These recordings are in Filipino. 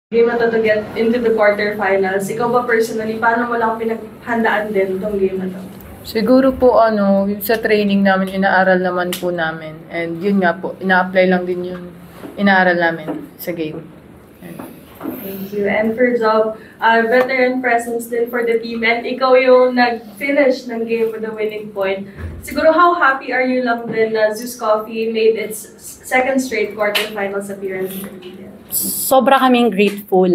Game na to get into the quarterfinals. Ikaw ba personally, paano mo lang pinaghandaan din itong game na to? Siguro po yung sa training namin, inaaral naman po namin. And yun nga po, ina-apply lang din yung inaaral namin sa game. Thank you. And for Job, veteran presence din for the team. And ikaw yung nag-finish ng game with the winning point. Siguro how happy are you lang din na Zeus Coffee made its second straight quarterfinals appearance in the league? Sobra kaming grateful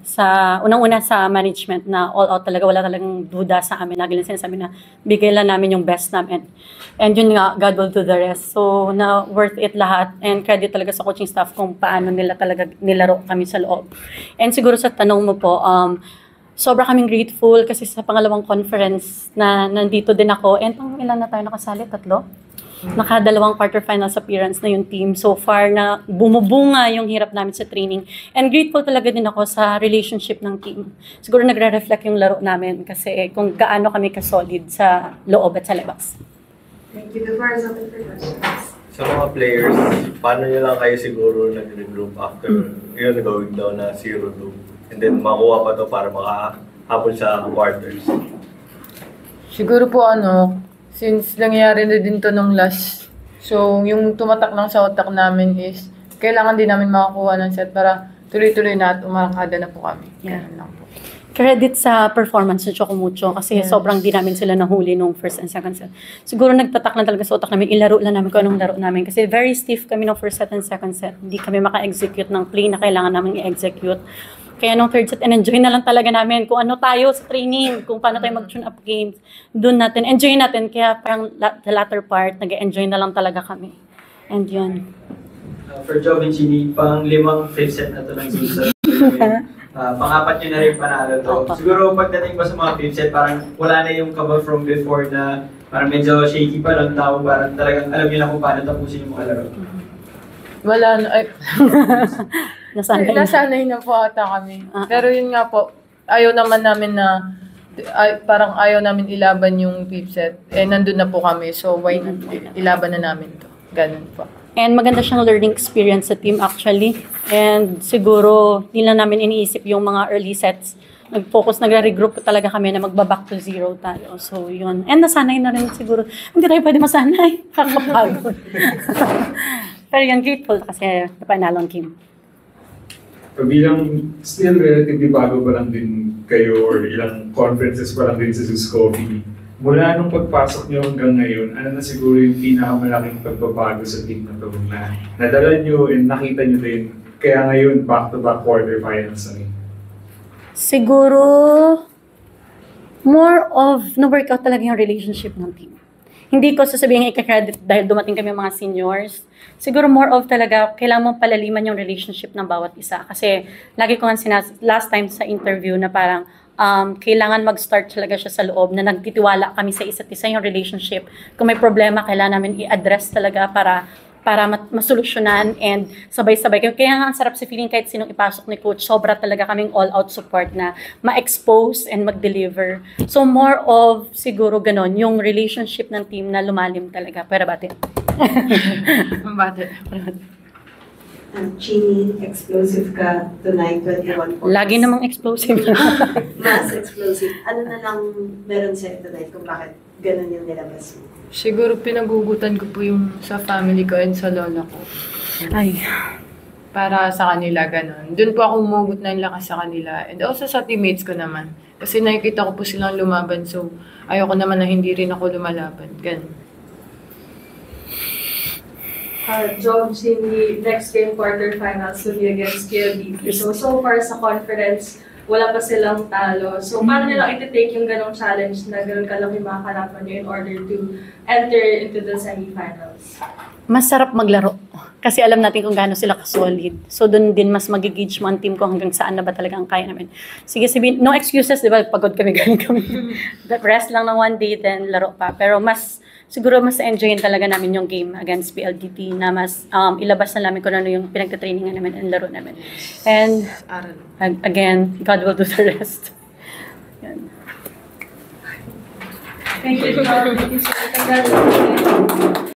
sa unang-una sa management na all out talaga, wala talagang duda sa amin. Lagi lang sinasabi na bigay lang namin yung best namin. And yun nga, God will do the rest. So, na worth it lahat. And credit talaga sa coaching staff kung paano nila talaga nilaro kami sa loob. And siguro sa tanong mo po, sobra kaming grateful kasi sa pangalawang conference na nandito din ako. And ilan na tayo nakasali? 3? Nakadalawang quarterfinals appearance na yung team. So far na bumubunga yung hirap namin sa training. And grateful talaga din ako sa relationship ng team. Siguro nagre-reflect yung laro namin kasi kung gaano kami ka-solid sa loob at sa labas. Thank you. The floor is open for questions. Sa mga players, paano nyo lang kayo siguro nag-regroup after yun going down na 0-2? And then makuha pa to para makahabol sa quarters? Siguro po since nangyari na din to nung last, so yung tumatak lang sa utak namin is, kailangan din namin makakuha ng set para tuloy-tuloy na at umarangkada na po kami. Yeah. Lang po. Credit sa performance ng Chocomucho kasi sobrang di namin sila nahuli nung first and second set. Siguro nagtatak lang talaga sa utak namin, ilaro lang namin kung anong laro namin. Kasi very stiff kami nung first set and second set. Hindi kami maka-execute ng play na kailangan namin i-execute. Kaya nung third set, enjoy na lang talaga namin kung ano tayo sa training, kung paano tayo mag-tune up games. Doon natin, enjoy natin. Kaya parang the latter part, nag-enjoy na lang talaga kami. And yun. For Job and Chini, pang 5th fifth set na to ng Zeus. Pang-4 nyo na rin panalo to. Siguro pagdating ba sa mga fifth set, parang wala na yung kaba from before na parang medyo shaky pa lang tao. Parang talagang alam nyo na kung paano tapusin yung mga laro. Wala na. Nasanay na po ata kami. Pero yun nga po, ayaw naman namin na, parang ayaw namin ilaban yung fifth set. Nandun na po kami. So, why not ilaban na namin to? Ganun po. And maganda siyang learning experience sa team actually. And siguro, hindi lang namin iniisip yung mga early sets. Nag-focus, nagre-regroup talaga kami na magba-back to 0 tayo. So, yun. And nasanay na rin siguro. Hindi tayo pwede masanay. Kakapagod. Pero yun, grateful kasi napanalo ang team. Bilang still relatively bago pa lang din kayo or ilang conferences pa lang din sa Zeus Coffee, mula nung pagpasok nyo hanggang ngayon, ano na siguro yung pinakamalaking pagbabago sa team na ito na nadala nyo and nakita nyo din, kaya ngayon back-to-back quarterfinals na rin? Siguro, more of na-workout talaga yung relationship ng team. Hindi ko sasabihin i-credit dahil dumating kami mga seniors. Siguro more of talaga, kailangan mong palaliman yung relationship ng bawat isa. Kasi lagi ko nga last time sa interview na parang kailangan mag-start talaga siya sa loob na nagtitiwala kami sa isa't isa yung relationship. Kung may problema, kailangan namin i-address talaga para masolusyonan and sabay-sabay. Kaya nga ang sarap sa feeling kahit sinong ipasok ni Coach, sobra talaga kaming all-out support na ma-expose and mag-deliver. So more of siguro ganon, yung relationship ng team na lumalim talaga. Pero bati. Chini, explosive ka tonight, 21 points. Lagi namang explosive. Mas explosive. Ano na lang meron sa'yo tonight kung bakit ganun yung nilabas mo? Siguro pinagugutan ko po yung sa family ko and sa lola ko. Ay. Para sa kanila, ganun. Doon po ako umugot ng lakas sa kanila. And also sa teammates ko naman. Kasi nakikita ko po silang lumaban. So, ayoko naman na hindi rin ako lumalaban. Ganun. Job, Chini, next game quarterfinals will be against KLDT. So far sa conference, wala pa silang talo. So, paano nila iti-take yung ganong challenge na ganon kalaki mga kalaban nyo in order to enter into the semifinals? Masarap maglaro. Kasi alam natin kung gaano sila ka-solid. So, doon din mas mag-gauge mo ang team ko hanggang saan na ba talaga ang kaya namin. Sige, sabihin, no excuses, di ba? Pagod kami, galing kami. Rest lang ng one day, then laro pa. Pero siguro mas enjoyin talaga namin yung game against PLDT na mas ilabas na namin kung ano yung pinagtatrainingan namin and laro namin. And again, God will do the rest. Yan. Thank you, Job. Thank you, sir. Congratulations.